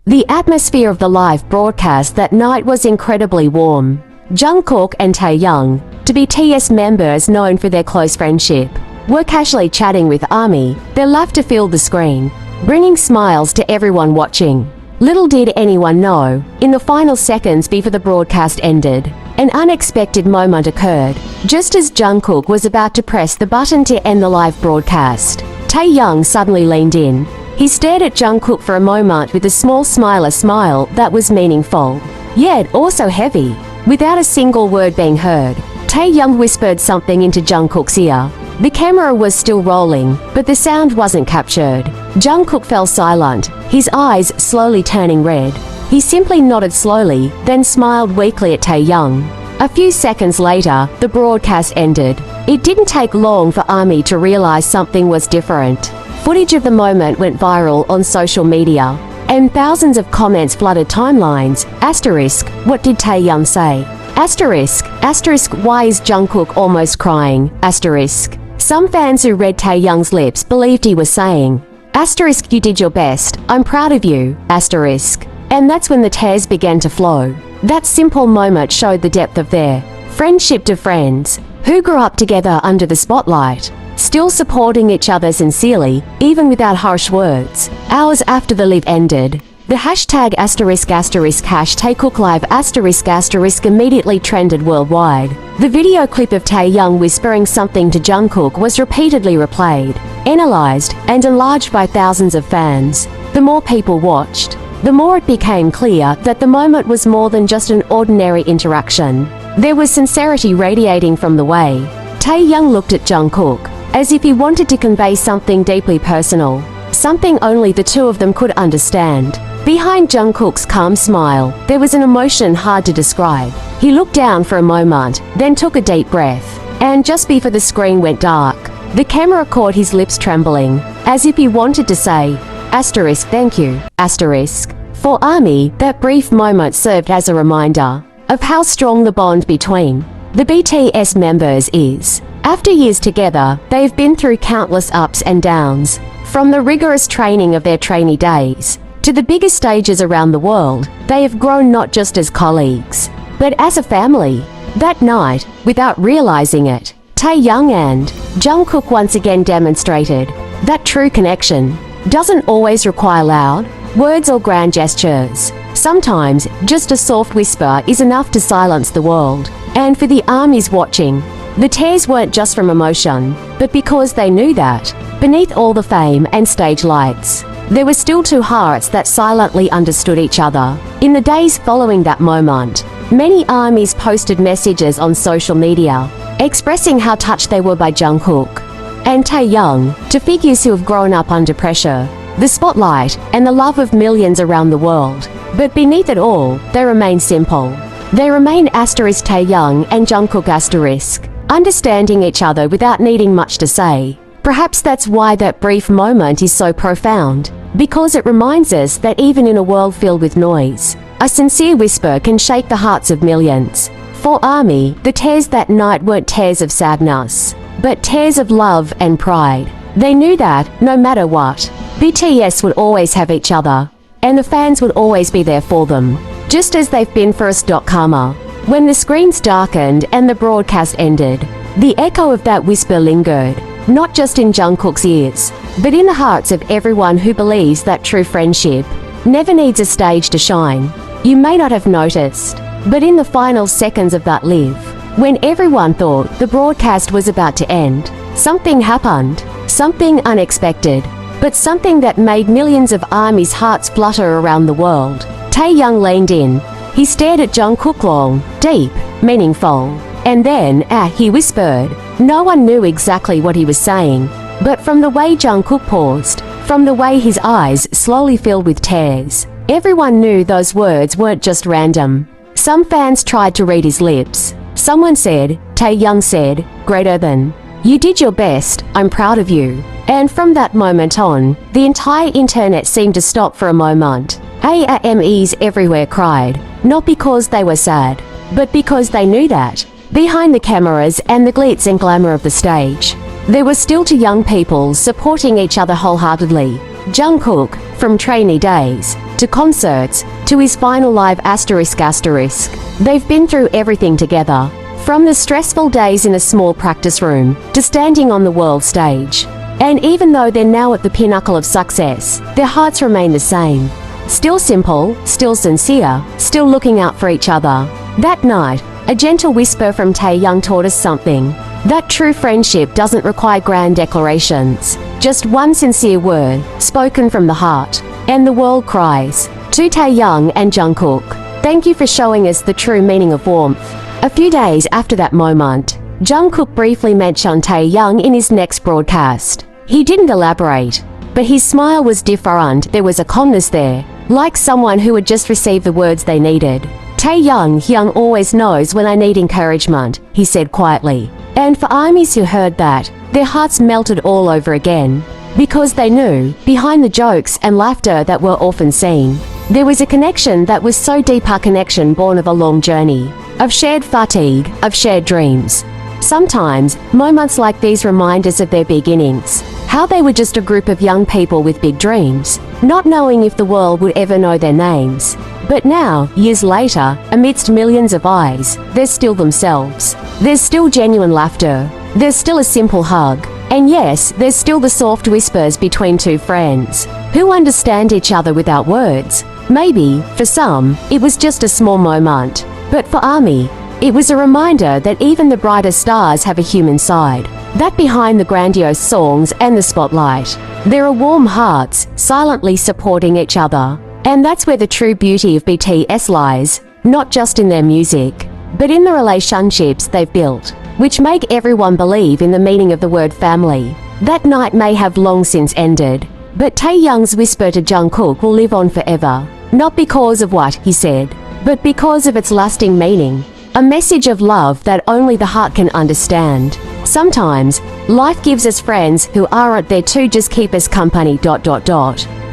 The atmosphere of the live broadcast that night was incredibly warm. Jungkook and Taehyung, to be TS members known for their close friendship, were casually chatting with ARMY, their laughter filled the screen, bringing smiles to everyone watching. Little did anyone know, in the final seconds before the broadcast ended, an unexpected moment occurred. Just as Jungkook was about to press the button to end the live broadcast, Taehyung suddenly leaned in. He stared at Jungkook for a moment with a small smile that was meaningful, yet also heavy. Without a single word being heard, Taehyung whispered something into Jungkook's ear. The camera was still rolling, but the sound wasn't captured. Jungkook fell silent, his eyes slowly turning red. He simply nodded slowly, then smiled weakly at Taehyung. A few seconds later, the broadcast ended. It didn't take long for ARMY to realize something was different. Footage of the moment went viral on social media, and thousands of comments flooded timelines. *, what did Taehyung say? *, why is Jungkook almost crying? *. Some fans who read Taehyung's lips believed he was saying, *, you did your best, I'm proud of you, *. And that's when the tears began to flow. That simple moment showed the depth of their friendship to friends, who grew up together under the spotlight, still supporting each other sincerely, even without harsh words. Hours after the live ended, the hashtag #TAEKOOK immediately trended worldwide. The video clip of Taehyung whispering something to Jungkook was repeatedly replayed, analyzed, and enlarged by thousands of fans. The more people watched, the more it became clear that the moment was more than just an ordinary interaction. There was sincerity radiating from the way Taehyung looked at Jungkook, as if he wanted to convey something deeply personal, something only the two of them could understand. Behind Jungkook's calm smile, there was an emotion hard to describe. He looked down for a moment, then took a deep breath, and just before the screen went dark, the camera caught his lips trembling, as if he wanted to say, *, thank you, *. For ARMY, that brief moment served as a reminder of how strong the bond between the BTS members is. After years together, they've been through countless ups and downs, from the rigorous training of their trainee days to the biggest stages around the world. They have grown not just as colleagues, but as a family. That night, without realizing it, Taehyung and Jungkook once again demonstrated that true connection doesn't always require loud words or grand gestures. Sometimes, just a soft whisper is enough to silence the world. And for the ARMYs watching, the tears weren't just from emotion, but because they knew that, beneath all the fame and stage lights, there were still two hearts that silently understood each other. In the days following that moment, many ARMYs posted messages on social media, expressing how touched they were by Jungkook and Taehyung, to figures who have grown up under pressure, the spotlight, and the love of millions around the world. But beneath it all, they remain simple. They remain Taehyung and Jungkook understanding each other without needing much to say. Perhaps that's why that brief moment is so profound, because it reminds us that even in a world filled with noise, a sincere whisper can shake the hearts of millions. For ARMY, the tears that night weren't tears of sadness, but tears of love and pride. They knew that, no matter what, BTS would always have each other, and the fans would always be there for them, just as they've been for us. Karma. When the screens darkened and the broadcast ended, the echo of that whisper lingered, not just in Jungkook's ears, but in the hearts of everyone who believes that true friendship never needs a stage to shine. You may not have noticed, but in the final seconds of that live, when everyone thought the broadcast was about to end, something happened, something unexpected, but something that made millions of ARMY's hearts flutter around the world. Taehyung leaned in. He stared at Jungkook long, deep, meaningful. And then, he whispered. No one knew exactly what he was saying, but from the way Jungkook paused, from the way his eyes slowly filled with tears, everyone knew those words weren't just random. Some fans tried to read his lips. Someone said, Taehyung said, greater than, you did your best, I'm proud of you. And from that moment on, the entire internet seemed to stop for a moment. ARMYs everywhere cried, not because they were sad, but because they knew that, behind the cameras and the glitz and glamour of the stage, there were still two young people supporting each other wholeheartedly. Jungkook, from trainee days, to concerts, to his final live asterisk asterisk. They've been through everything together, from the stressful days in a small practice room to standing on the world stage. And even though they're now at the pinnacle of success, their hearts remain the same. Still simple, still sincere, still looking out for each other. That night, a gentle whisper from Taehyung taught us something. That true friendship doesn't require grand declarations. Just one sincere word, spoken from the heart. And the world cries. To Taehyung and Jungkook, thank you for showing us the true meaning of warmth. A few days after that moment, Jungkook briefly mentioned Taehyung in his next broadcast. He didn't elaborate, but his smile was different. There was a calmness there, like someone who had just received the words they needed. Taehyung always knows when I need encouragement, he said quietly. And for ARMYs who heard that, their hearts melted all over again. Because they knew, behind the jokes and laughter that were often seen, there was a connection that was so deep, a connection born of a long journey, of shared fatigue, of shared dreams. Sometimes, moments like these remind us of their beginnings, how they were just a group of young people with big dreams, not knowing if the world would ever know their names. But now, years later, amidst millions of eyes, they're still themselves. There's still genuine laughter. There's still a simple hug. And yes, there's still the soft whispers between two friends who understand each other without words. Maybe, for some, it was just a small moment. But for ARMY, it was a reminder that even the brightest stars have a human side. That behind the grandiose songs and the spotlight, there are warm hearts, silently supporting each other. And that's where the true beauty of BTS lies, not just in their music, but in the relationships they've built, which make everyone believe in the meaning of the word family. That night may have long since ended, but Taehyung's whisper to Jungkook will live on forever, not because of what he said, but because of its lasting meaning. A message of love that only the heart can understand. Sometimes, life gives us friends who aren't there to just keep us company ...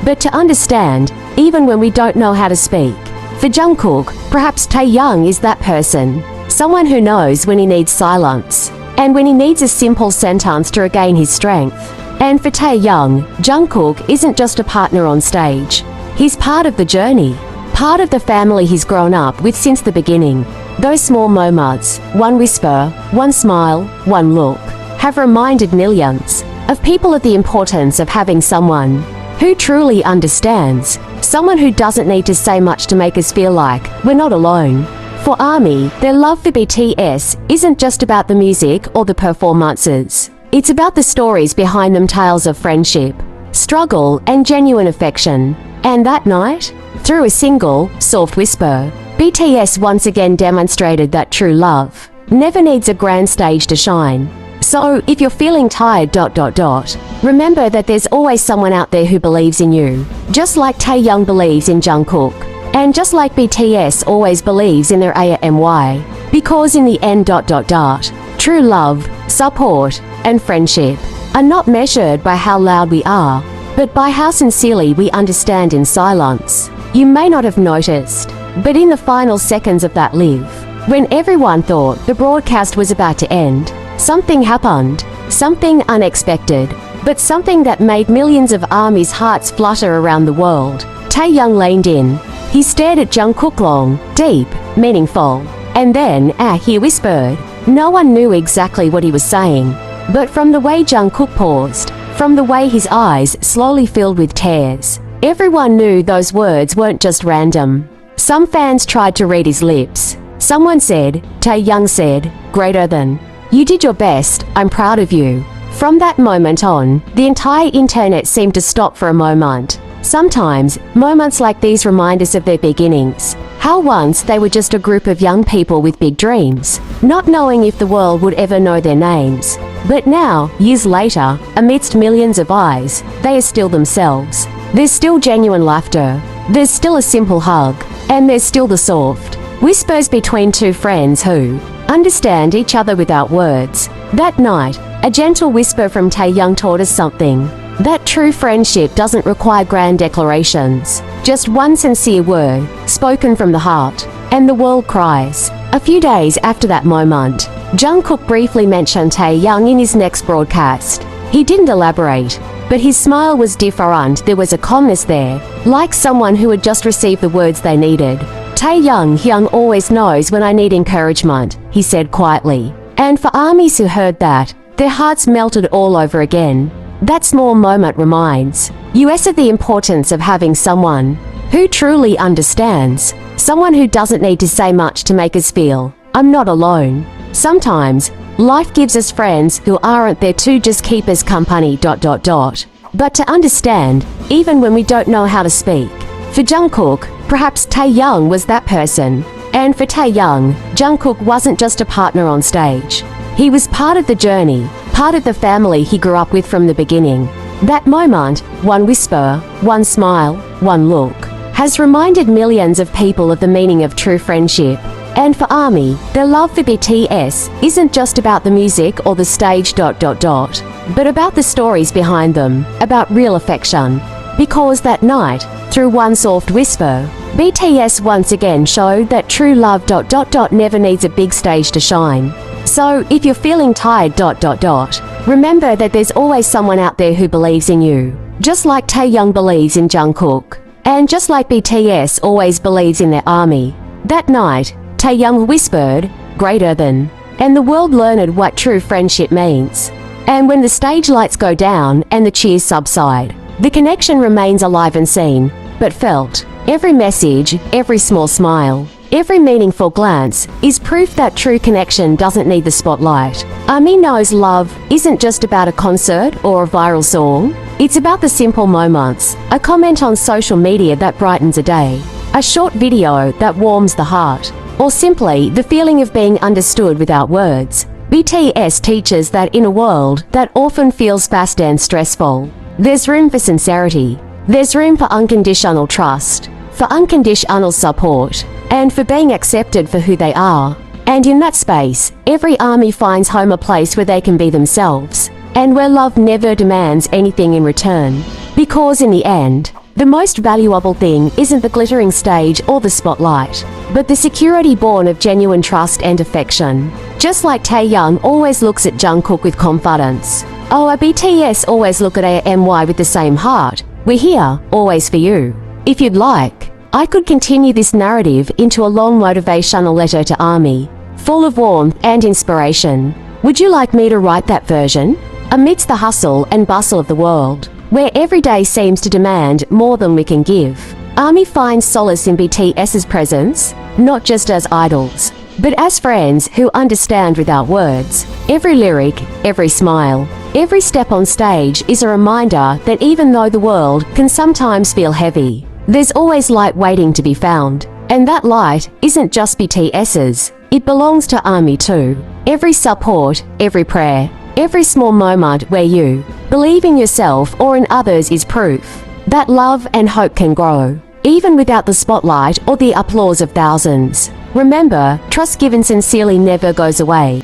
but to understand, even when we don't know how to speak. For Jungkook, perhaps Taehyung is that person. Someone who knows when he needs silence, and when he needs a simple sentence to regain his strength. And for Taehyung, Jungkook isn't just a partner on stage. He's part of the journey, part of the family he's grown up with since the beginning. Those small moments, one whisper, one smile, one look, have reminded millions of people of the importance of having someone who truly understands, someone who doesn't need to say much to make us feel like we're not alone. For ARMY, their love for BTS isn't just about the music or the performances. It's about the stories behind them, tales of friendship, struggle, and genuine affection. And that night, through a single, soft whisper, BTS once again demonstrated that true love never needs a grand stage to shine. So, if you're feeling tired ... remember that there's always someone out there who believes in you, just like Taehyung believes in Jungkook. And just like BTS always believes in their ARMY, because in the end ... true love, support, and friendship are not measured by how loud we are, but by how sincerely we understand in silence. You may not have noticed, but in the final seconds of that live, when everyone thought the broadcast was about to end, something happened, something unexpected, but something that made millions of ARMY's hearts flutter around the world. Taehyung leaned in. He stared at Jungkook long, deep, meaningful. And then, he whispered. No one knew exactly what he was saying, but from the way Jungkook paused, from the way his eyes slowly filled with tears, everyone knew those words weren't just random. Some fans tried to read his lips. Someone said, Taehyung said, greater than. You did your best, I'm proud of you. From that moment on, the entire internet seemed to stop for a moment. Sometimes, moments like these remind us of their beginnings. How once they were just a group of young people with big dreams, not knowing if the world would ever know their names. But now, years later, amidst millions of eyes, they are still themselves. There's still genuine laughter. There's still a simple hug. And there's still the soft whispers between two friends who understand each other without words. That night, a gentle whisper from Taehyung taught us something. That true friendship doesn't require grand declarations. Just one sincere word, spoken from the heart. And the world cries. A few days after that moment, Jungkook briefly mentioned Taehyung in his next broadcast. He didn't elaborate, But his smile was different. There was a calmness there, like someone who had just received the words they needed. Taehyung always knows when I need encouragement, he said quietly. And for armies who heard that, their hearts melted all over again. That small moment reminds us of the importance of having someone who truly understands, someone who doesn't need to say much to make us feel, I'm not alone. Sometimes, life gives us friends who aren't there to just keep us company ... but to understand, even when we don't know how to speak. For Jungkook, perhaps Taehyung was that person. And for Taehyung, Jungkook wasn't just a partner on stage. He was part of the journey, part of the family he grew up with from the beginning. That moment, one whisper, one smile, one look, has reminded millions of people of the meaning of true friendship. And for ARMY, their love for BTS isn't just about the music or the stage ... but about the stories behind them, about real affection. Because that night, through one soft whisper, BTS once again showed that true love ... never needs a big stage to shine. So, if you're feeling tired ... remember that there's always someone out there who believes in you. Just like Taehyung believes in Jungkook. And just like BTS always believes in their ARMY. That night, Taehyung whispered, greater than. And the world learned what true friendship means. And when the stage lights go down and the cheers subside, the connection remains alive and seen, but felt. Every message, every small smile, every meaningful glance is proof that true connection doesn't need the spotlight. ARMY knows love isn't just about a concert or a viral song. It's about the simple moments, a comment on social media that brightens a day, a short video that warms the heart, or simply the feeling of being understood without words. BTS teaches that in a world that often feels fast and stressful, there's room for sincerity. There's room for unconditional trust, for unconditional support, and for being accepted for who they are. And in that space, every ARMY finds home, a place where they can be themselves, and where love never demands anything in return. Because in the end, the most valuable thing isn't the glittering stage or the spotlight, but the security born of genuine trust and affection. Just like Taehyung always looks at Jungkook with confidence. Oh, BTS always look at AMY with the same heart. We're here, always for you. If you'd like, I could continue this narrative into a long motivational letter to ARMY, full of warmth and inspiration. Would you like me to write that version? Amidst the hustle and bustle of the world, where every day seems to demand more than we can give, ARMY finds solace in BTS's presence, not just as idols, but as friends who understand without words. Every lyric, every smile, every step on stage is a reminder that even though the world can sometimes feel heavy, there's always light waiting to be found. And that light isn't just BTS's, it belongs to ARMY too. Every support, every prayer, every small moment where you believe in yourself or in others is proof that love and hope can grow, even without the spotlight or the applause of thousands. Remember, trust given sincerely never goes away.